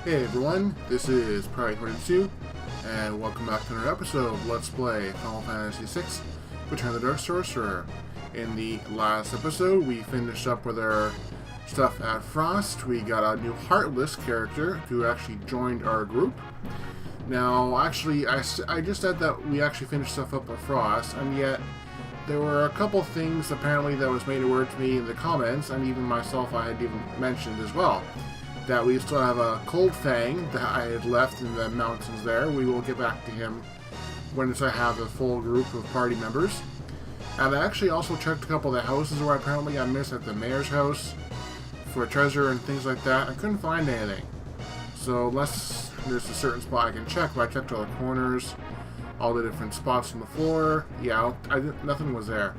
Hey everyone, this is Pride22, and welcome back to another episode of Let's Play Final Fantasy VI Return of the Dark Sorcerer. In the last episode, we finished up with our stuff at Frost. We got a new Heartless character who actually joined our group. Now, actually, I just said that we actually finished stuff up at Frost, and yet there were a couple things apparently that was made aware to me in the comments, and even myself I had even mentioned as well. That we still have a Cold Fang that I had left in the mountains there. We will get back to him once I have a full group of party members. And I actually also checked a couple of the houses where apparently I missed at the mayor's house for treasure and things like that. I couldn't find anything. So unless there's a certain spot I can check, but I checked all the corners, all the different spots on the floor. Yeah, nothing was there.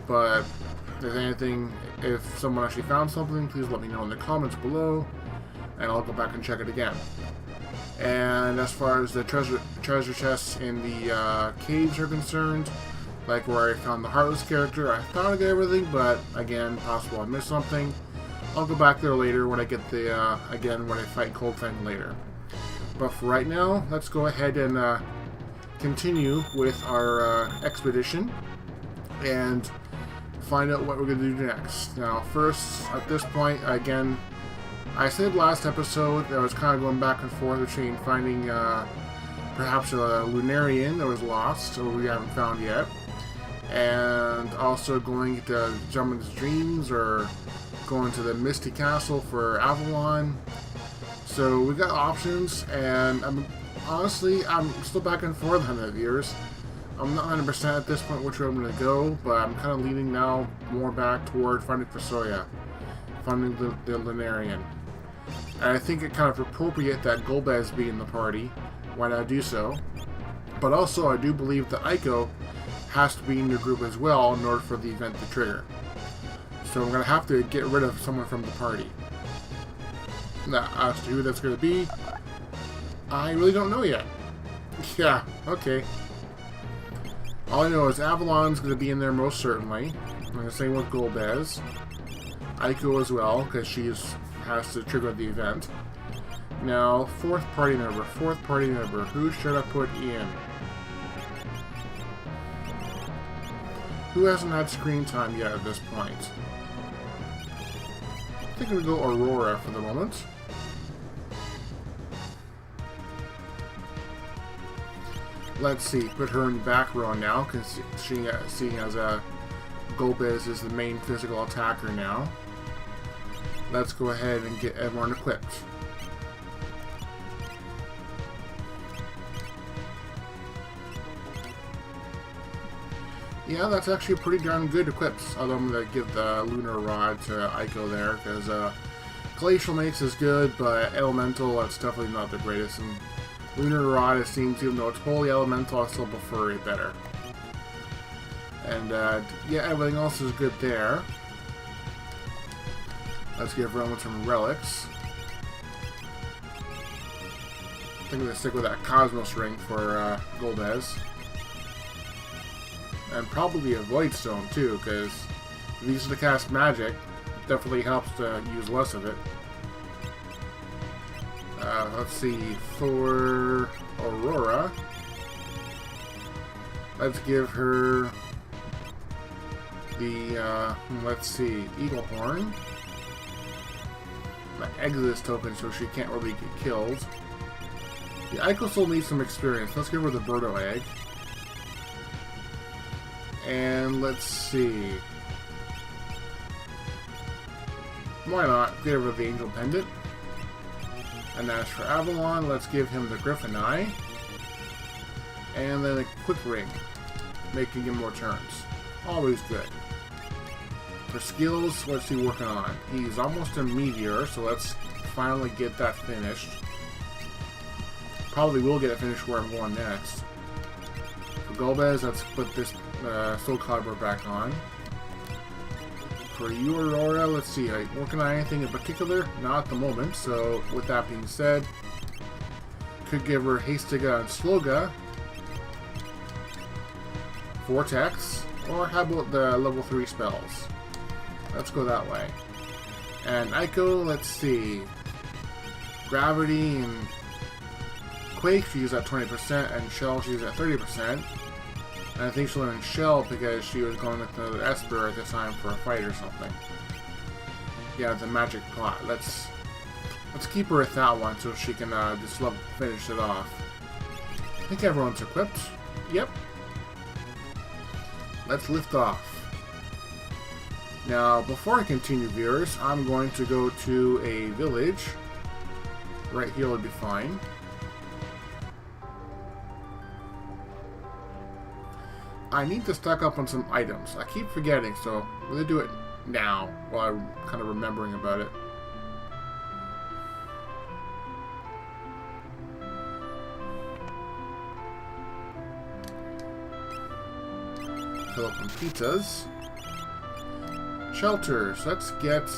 But if there's anything, if someone actually found something, please let me know in the comments below, and I'll go back and check it again. And as far as the treasure chests in the caves are concerned, like where I found the Heartless character, I thought I got everything, but again, possible I missed something. I'll go back there later when I get the, again, when I fight Cold Fang later. But for right now, let's go ahead and continue with our expedition and find out what we're going to do next. Now, first, at this point, again, I said last episode that I was kind of going back and forth between finding perhaps a Lunarian that was lost, or we haven't found yet, and also going to Jumpman's Dreams or going to the Misty Castle for Avalon. So we got options, and honestly, I'm still back and forth on that, viewers. I'm not 100% at this point which way I'm going to go, but I'm kind of leaning now more back toward finding Fosoya, finding the Lunarian. And I think it kind of appropriate that Golbez be in the party when I do so. But also, I do believe that Aiko has to be in the group as well in order for the event to trigger. So I'm going to have to get rid of someone from the party. Now, as to who that's going to be, I really don't know yet. Yeah, okay. All I know is Avalon's going to be in there most certainly. And the same with Golbez. Aiko as well, because she has to trigger the event. Now, fourth party member. Who should I put in? Who hasn't had screen time yet at this point? I think I'm going to go Aurora for the moment. Let's see, put her in the back row now, because seeing as Golbez is the main physical attacker now. Let's go ahead and get everyone equipped. Yeah, that's actually pretty darn good equips, although I'm going to give the Lunar Rod to Aiko there, because Glacial Mace is good, but Elemental, that's definitely not the greatest. And Lunar Rod, it seems, even though it's wholly elemental, I still prefer it better. And, yeah, everything else is good there. Let's give everyone some relics. I think I'm going to stick with that Cosmos Ring for Golbez. And probably a Void Stone, too, because if you use it to cast magic, it definitely helps to use less of it. Let's see, for Aurora, let's give her the, let's see, Eagle Horn, the Exodus token so she can't really get killed. The Aiko still needs some experience. Let's give her the Birdo Egg. And let's see, why not give her the Angel Pendant. And as for Avalon, let's give him the Griffin Eye. And then a Quick Ring, making him more turns. Always good. For skills, what's he working on? He's almost a Meteor, so let's finally get that finished. Probably will get it finished where I'm going next. For Golbez, let's put this Soul Caliber back on. For you, Aurora, let's see, are you working on anything in particular? Not at the moment, so with that being said, could give her Hastiga and Sloga, Vortex, or how about the level 3 spells? Let's go that way. And Aiko, let's see. Gravity and Quake, she's at 20%, and Shell, she's at 30%. And I think she'll learn Shell because she was going with another Esper at the time for a fight or something. Yeah, the magic plot. Let's keep her at that one so she can just finish it off. I think everyone's equipped. Yep. Let's lift off. Now, before I continue, viewers, I'm going to go to a village. Right here would be fine. I need to stock up on some items. I keep forgetting, so I'm going to do it now while I'm kind of remembering about it. Fill up on pizzas. Shelters. Let's get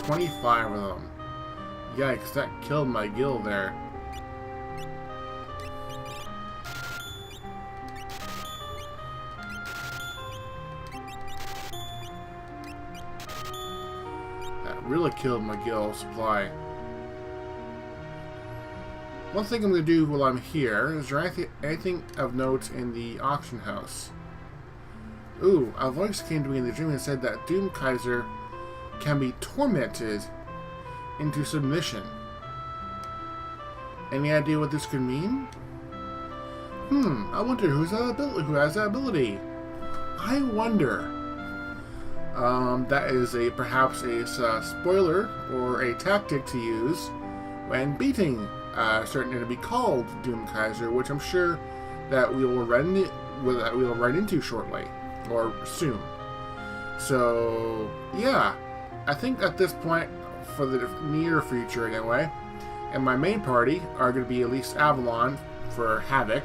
25 of them. Yikes, that killed my gill there. That really killed my gill supply. One thing I'm going to do while I'm here, is there anything of note in the auction house? Ooh, a voice came to me in the dream and said that Doom Kaiser can be tormented into submission. Any idea what this could mean? I wonder who has that ability. I wonder. That is perhaps a spoiler or a tactic to use when beating a certain enemy called Doom Kaiser, which I'm sure that we will run into shortly or soon. So yeah, I think at this point, for the near future anyway, and my main party are going to be at least Avalon for Havoc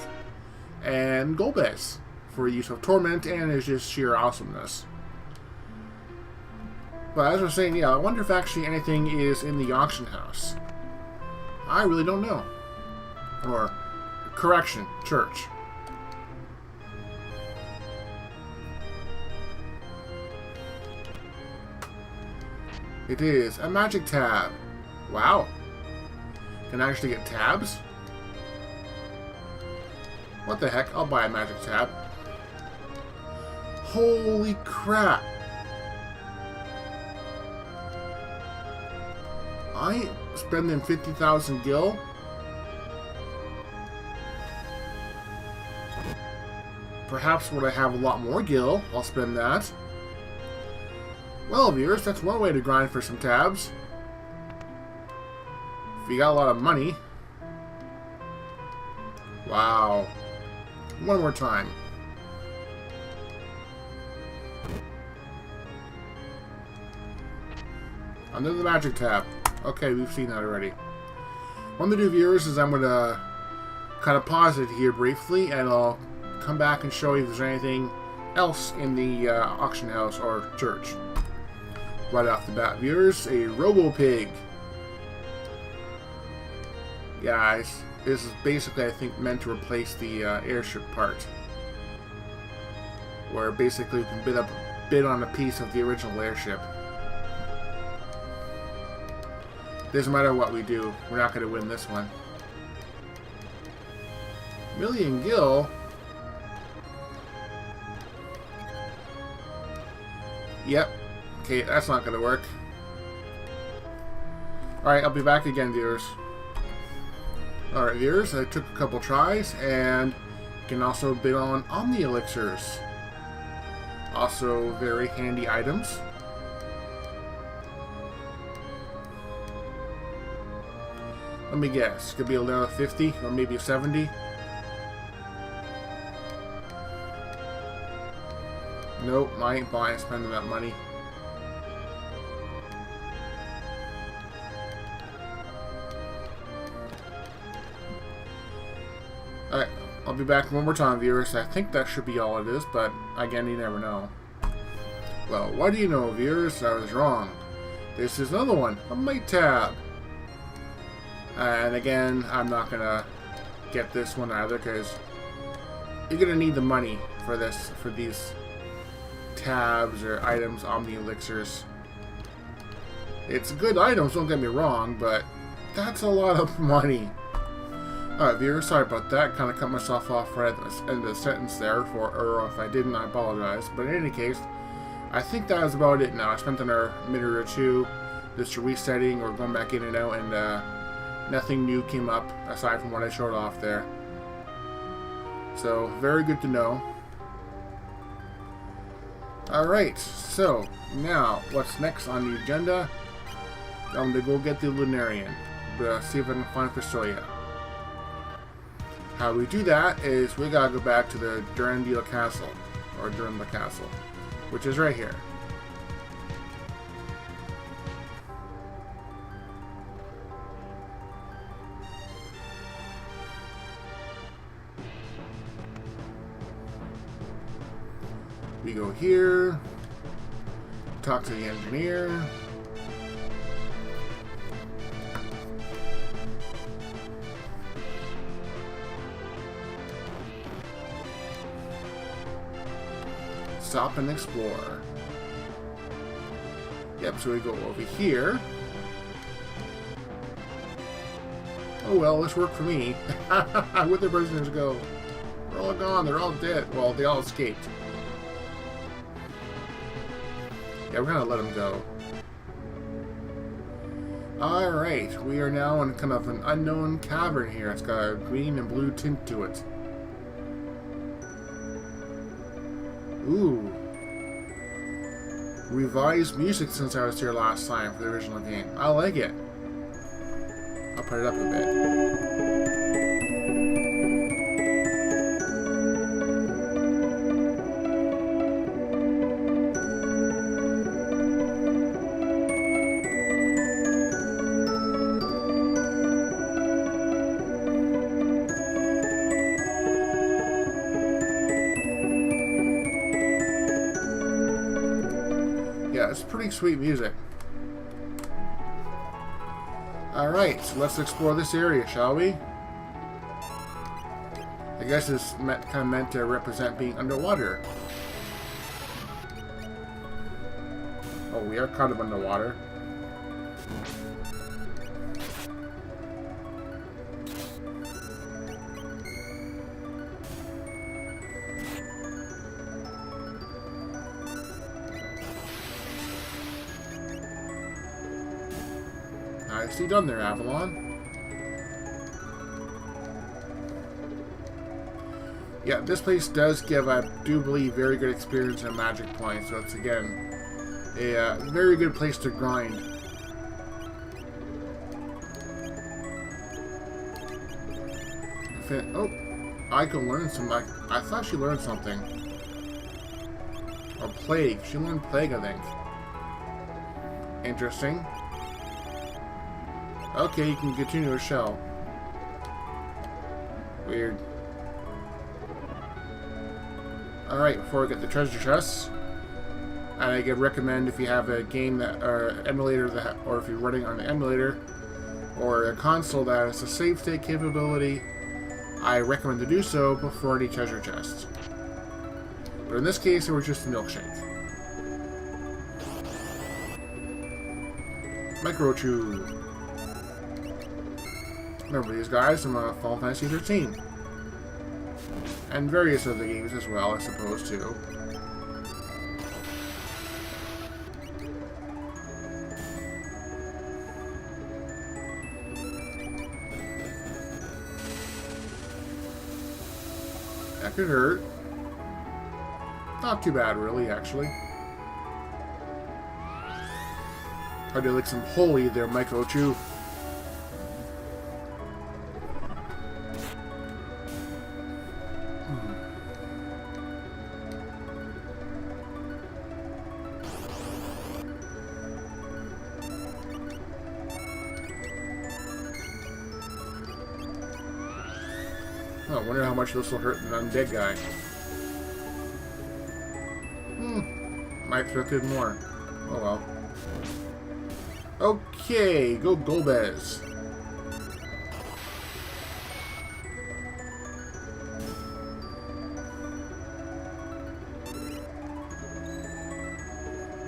and Golbez for use of Torment and is just sheer awesomeness. But as I was saying, yeah, I wonder if actually anything is in the auction house. I really don't know. Or, correction, church. It is a magic tab. Wow. Can I actually get tabs? What the heck? I'll buy a magic tab. Holy crap. I spending 50,000 gil? Perhaps when I have a lot more gil, I'll spend that. Well, viewers, that's one way to grind for some tabs. If you got a lot of money. Wow. One more time. Under the magic tab. Okay, we've seen that already. What I'm going to do, viewers, is I'm going to kind of pause it here briefly, and I'll come back and show you if there's anything else in the auction house or church. Right off the bat, viewers, a Robo-Pig. Guys, this is basically, I think, meant to replace the airship part. Where basically you can bid on a piece of the original airship. Doesn't matter what we do, we're not going to win this one. Million gil? Yep. Okay, that's not going to work. Alright, I'll be back again, viewers. Alright, viewers, I took a couple tries, and you can also bid on Omni Elixirs. Also, very handy items. Let me guess, could be another 50 or maybe a 70. Nope, I ain't buying, spending that money. Alright, I'll be back one more time, viewers. I think that should be all it is, but again, you never know. Well, what do you know, viewers? I was wrong. This is another one, a Might Tab. And again, I'm not gonna get this one either because you're gonna need the money for these tabs or items, Omni Elixirs. It's good items, don't get me wrong, but That's a lot of money. Alright, viewer, sorry about that. Kind of cut myself off right at the end of the sentence there, or if I didn't, I apologize. But in any case, I think that was about it now. I spent another minute or two just resetting or going back in and out, and nothing new came up aside from what I showed off there. So, very good to know. Alright, so, now, what's next on the agenda? I'm going to go get the Lunarian. See if I can find Pistoia. How we do that is we gotta go back to the Durandal Castle, or Durandal Castle, which is right here. We go here, talk to the engineer. Stop and explore. Yep, so we go over here. Oh well, this worked for me. Where'd the prisoners go? They're all gone, they're all dead. Well, they all escaped. Yeah, we're gonna let them go. Alright, we are now in kind of an unknown cavern here. It's got a green and blue tint to it. Ooh. Revised music since I was here last time for the original game. I like it. I'll put it up a bit. Yeah, it's pretty sweet music. Alright, so let's explore this area, shall we? I guess it's kind of meant to represent being underwater. Oh, we are kind of underwater. Nicely done there, Avalon. Yeah, this place does give, I do believe, very good experience and magic points. So it's, again, a very good place to grind. Oh, I can learn some. I thought she learned something. Or plague. She learned plague, I think. Interesting. Okay, you can continue a shell. Weird. Alright, before we get the treasure chests, and I could recommend if you have a game that, or emulator that, or if you're running on an emulator, or a console that has a save state capability, I recommend to do so before any treasure chests. But in this case, it was just a milkshake. Micro-chew. Remember these guys from Final Fantasy 13. And various other games as well, I suppose, too. That could hurt. Not too bad, really, actually. Hard to lick some holy there, Micro-chew. Oh, I wonder how much this will hurt an undead guy. Might expected more. Oh well. Okay, go Golbez.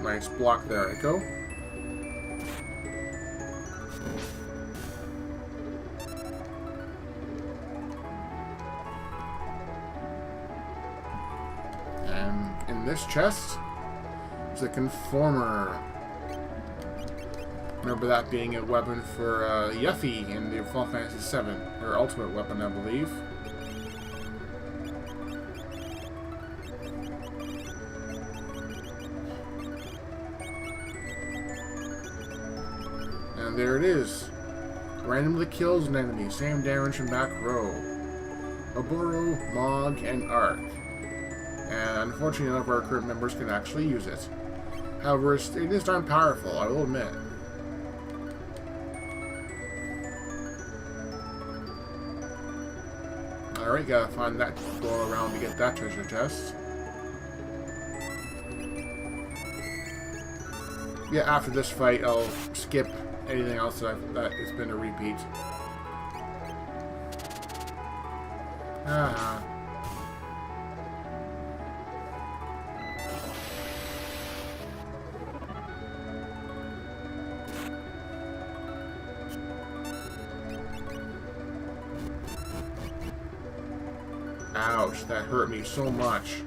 Nice block there, Echo. in this chest is a conformer. Remember that being a weapon for Yuffie in the Final Fantasy VII, her ultimate weapon, I believe. And there it is. Randomly kills an enemy, same damage from back row. Oboro, Mog, and Ark. And unfortunately none of our current members can actually use it. However, it is darn powerful, I will admit. Alright, gotta find that go around to get that treasure chest. Yeah, after this fight, I'll skip anything else that it's been a repeat. Ah. Ouch, that hurt me so much.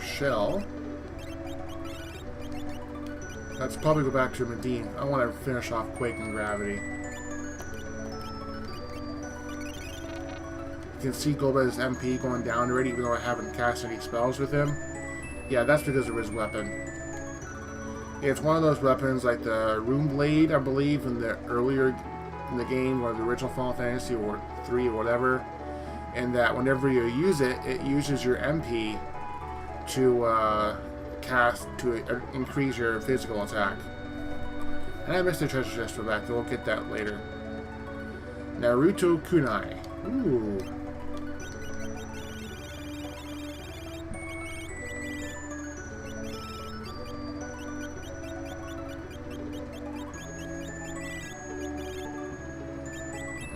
Shell. Let's probably go back to Medine. I want to finish off Quake and Gravity. You can see Golbez's MP going down already, even though I haven't cast any spells with him. Yeah, that's because of his weapon. It's one of those weapons like the Rune Blade, I believe, in the earlier in the game, or the original Final Fantasy or 3 or whatever, and that whenever you use it, it uses your MP to increase your physical attack. And I missed the treasure chest for back, so we'll get that later. Naruto Kunai. Ooh.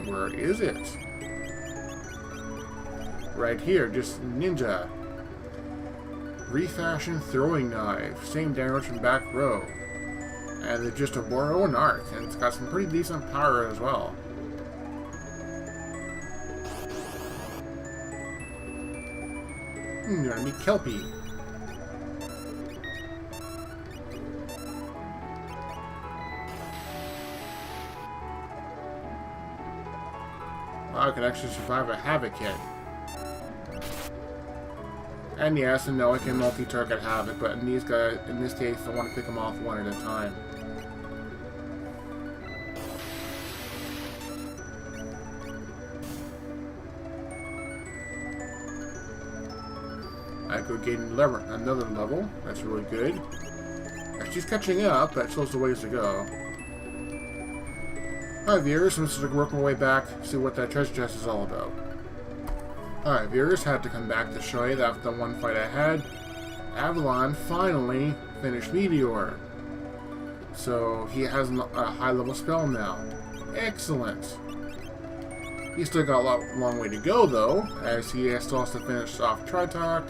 Where is it? Right here, just ninja. Refashion throwing knife, same damage from back row, and it's just a Oboro and Arc, and it's got some pretty decent power as well. You're gonna be Kelpie. Wow, I could actually survive a Havoc hit. And yes and no, I can multi-target Havoc, but in these guys, in this case, I want to pick them off one at a time. I could gain another level. That's really good. She's catching up, but still has a ways to go. Alright, viewers, I'm just working my way back, see what that treasure chest is all about. Alright, viewers, had to come back to show you that after the one fight I had, Avalon finally finished Meteor. So he has a high level spell now. Excellent. He's still got a long way to go though, as he still has to finish off Tritok,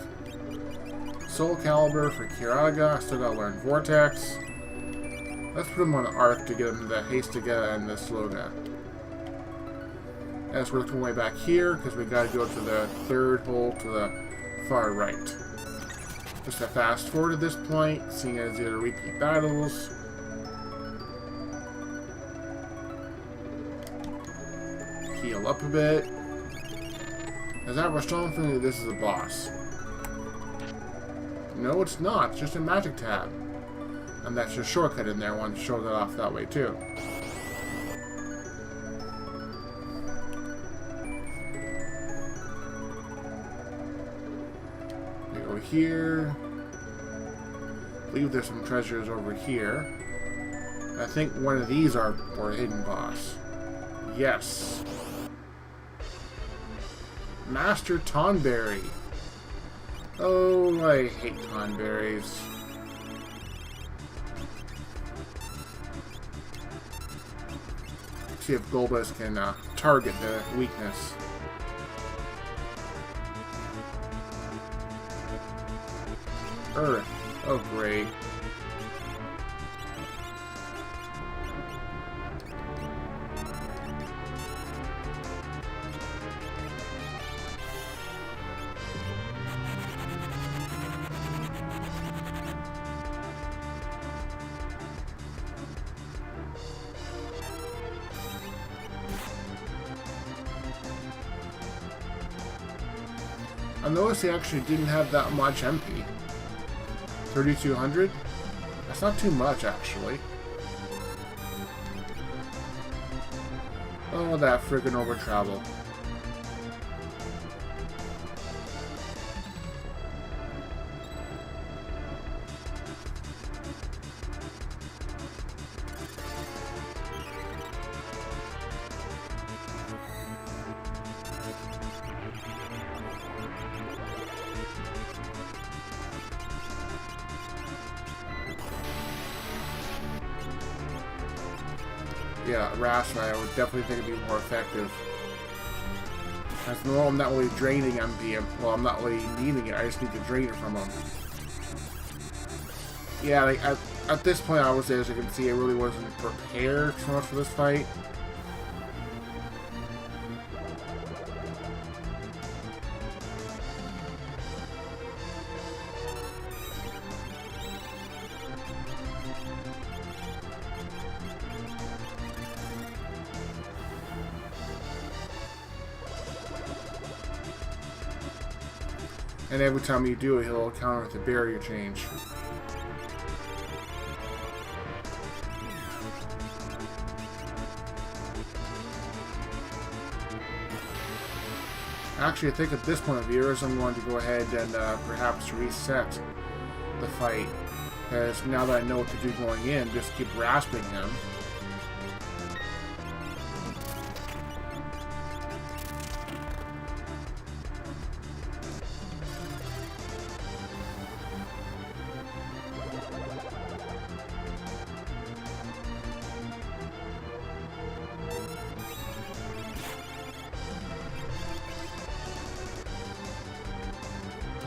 Soul Calibur for Kiraga, still gotta learn Vortex. Let's put him on Arc to get him the Hastiga and the Sloga. As we're looking way back here, because we gotta go to the third hole to the far right. Just a fast forward at this point, seeing as these are repeat battles. Heal up a bit. As I have a strong feeling that this is a boss. No, it's not. It's just a magic tab. And that's your shortcut in there. I want to show that off that way too. We go here. I believe there's some treasures over here. I think one of these are for a hidden boss. Yes. Master Tonberry. Oh, I hate Tonberries. See if Golbez can target the weakness. Earth. Oh, great. I noticed they actually didn't have that much MP. 3,200? That's not too much, actually. Oh, that friggin' over travel. Yeah, Raster, I would definitely think it'd be more effective. As no, I'm not really draining MP. Well, I'm not really needing it. I just need to drain it from him. Yeah, like, at this point, I would say, as you can see, I really wasn't prepared so much for this fight. And every time you do it, he'll counter with a barrier change. Actually, I think at this point of viewers, I'm going to go ahead and perhaps reset the fight. Because now that I know what to do going in, just keep rasping him.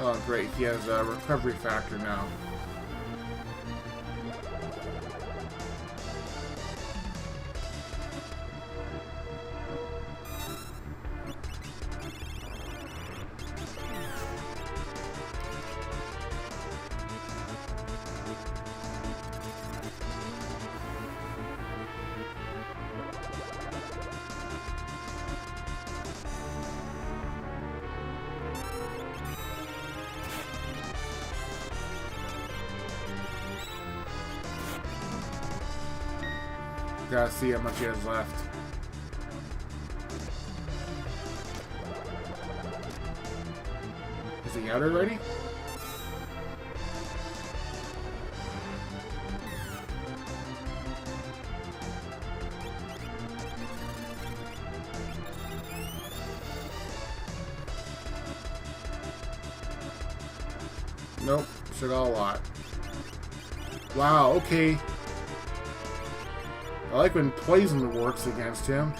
Oh, great. He has a recovery factor now. Gotta see how much he has left. Is he out already? Nope, still got a lot. Wow, okay. I like when poison works against him.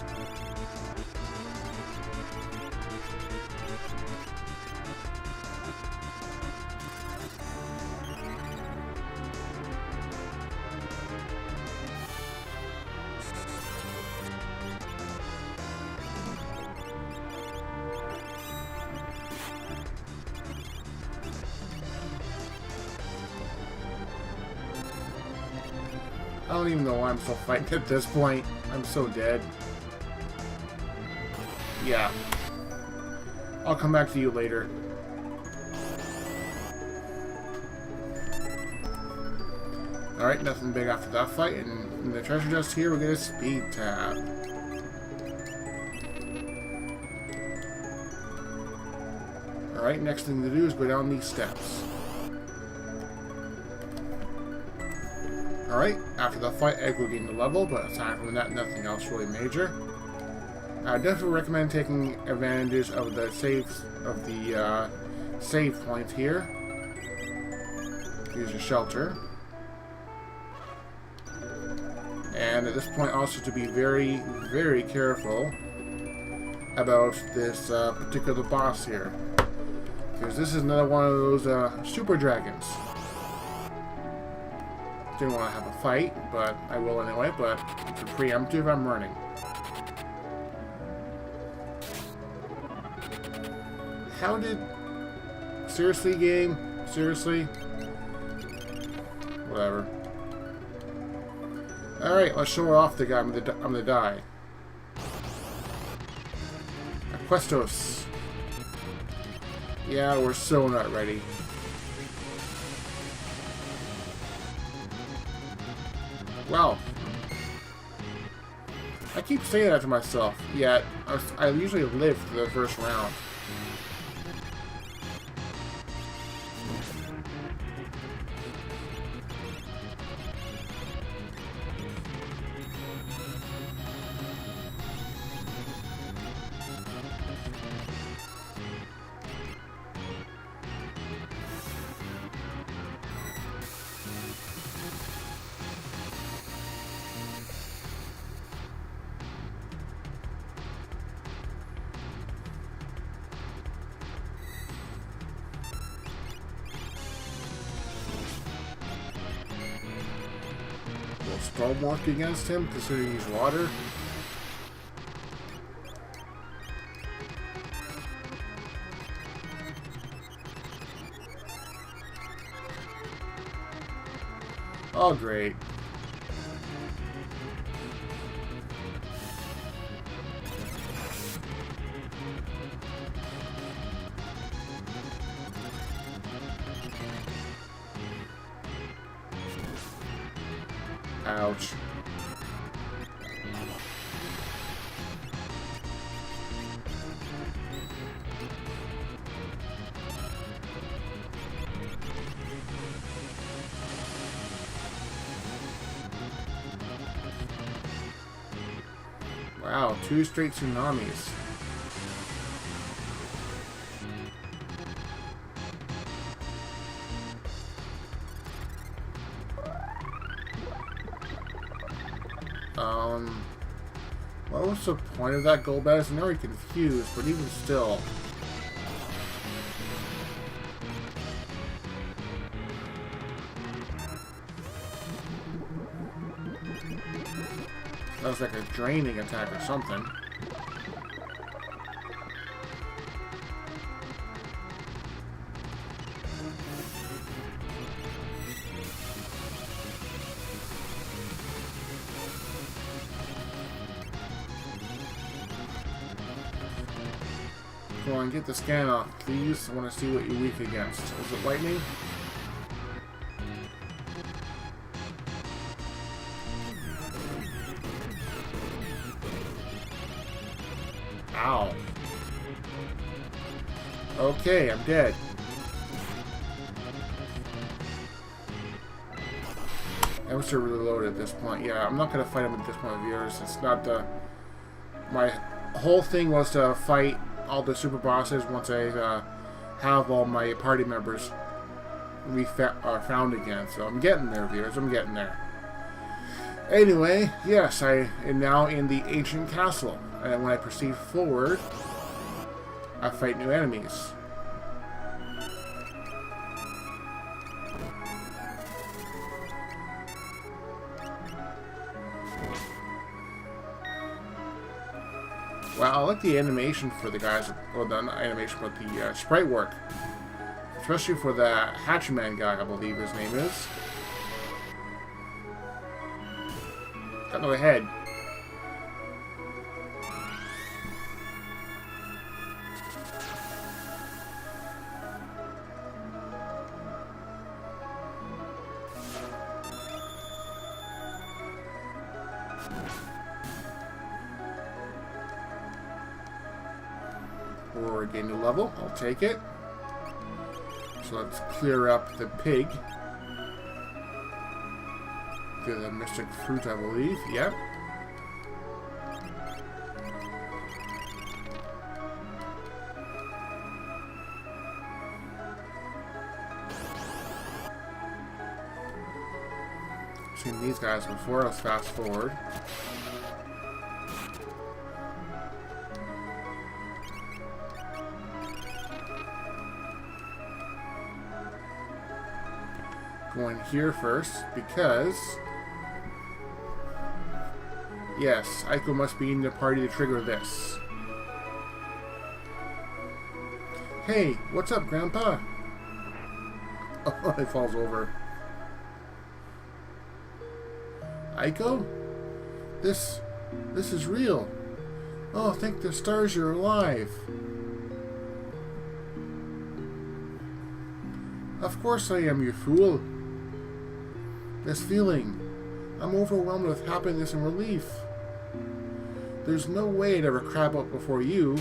I don't even know why I'm still fighting at this point. I'm so dead. Yeah. I'll come back to you later. Alright, nothing big after that fight. And in the treasure chest here, we get a speed tab. Alright, next thing to do is go down these steps. Alright, after the fight, Egg will gain the level, but aside from that, nothing else really major. I definitely recommend taking advantage of the save point here. Use a shelter. And at this point, also to be very, very careful about this particular boss here. Because this is another one of those super dragons. Didn't want to have a fight, but I will anyway, but it's a preemptive, I'm running. How did... Seriously, game? Seriously? Whatever. Alright, let's show her off the guy. I'm gonna die. Aquestos. Yeah, we're so not ready. Well, I keep saying that to myself, yet I usually live through the first round. Will storm work against him, considering he's water? Oh, great. Ouch. Wow, 2 straight tsunamis. What was the point of that gold badge? I'm very confused, but even still. That was like a draining attack or something. Come on, get the scan off, please. I want to see what you're weak against. Is it lightning? Ow. Okay, I'm dead. I wish I reload at this point. Yeah, I'm not going to fight him at this point, viewers. It's not the... My whole thing was to fight all the super bosses once I have all my party members found again. So I'm getting there, viewers. I'm getting there. Anyway, yes, I am now in the ancient castle. And when I proceed forward, I fight new enemies. Well, I like the animation for the guys, or the not animation, but the sprite work. Especially for the Hatchman guy, I believe his name is. Got no head. Or gain a level, I'll take it. So let's clear up the pig. Get the mystic fruit, I believe. Yep. Seen these guys before, let's fast forward. Going here first, because... Yes, Aiko must be in the party to trigger this. Hey, what's up, Grandpa? Oh, it falls over. Aiko? This is real. Oh, thank the stars you're alive. Of course I am, you fool. This feeling, I'm overwhelmed with happiness and relief. There's no way I'd ever crab up before you.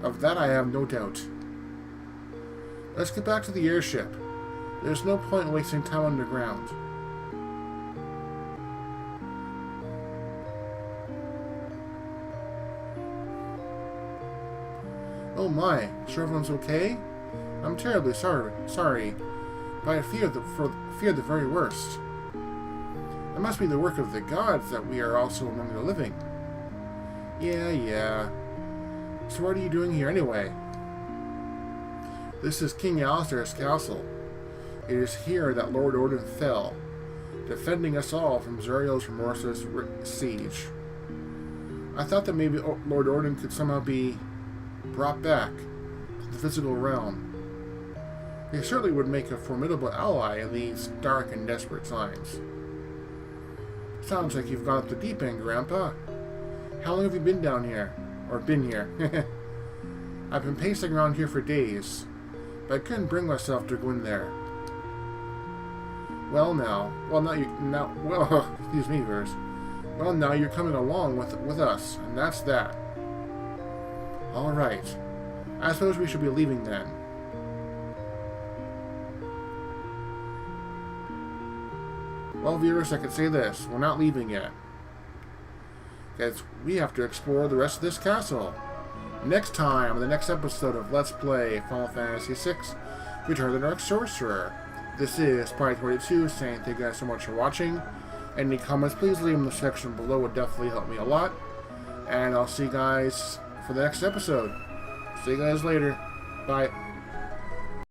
Of that I have no doubt. Let's get back to the airship. There's no point in wasting time underground. Oh my, sure everyone's okay? I'm terribly sorry, but I fear the very worst. It must be the work of the gods that we are also among the living. Yeah. So what are you doing here anyway? This is King Alistair's castle. It is here that Lord Orden fell, defending us all from Zuriel's remorseless siege. I thought that maybe Lord Orden could somehow be brought back to the physical realm. He certainly would make a formidable ally in these dark and desperate times. Sounds like you've gone up the deep end, Grandpa. How long have you been down here? Or been here? I've been pacing around here for days, but I couldn't bring myself to go in there. Excuse me, viewers. Well, now you're coming along with us, and that's that. All right. I suppose we should be leaving then. Well, viewers, I could say this. We're not leaving yet. Because we have to explore the rest of this castle. Next time, in the next episode of Let's Play Final Fantasy VI, Return of the Dark Sorcerer. This is Twilight saying thank you guys so much for watching. Any comments, please leave them in the section below. It would definitely help me a lot. And I'll see you guys for the next episode. See you guys later. Bye.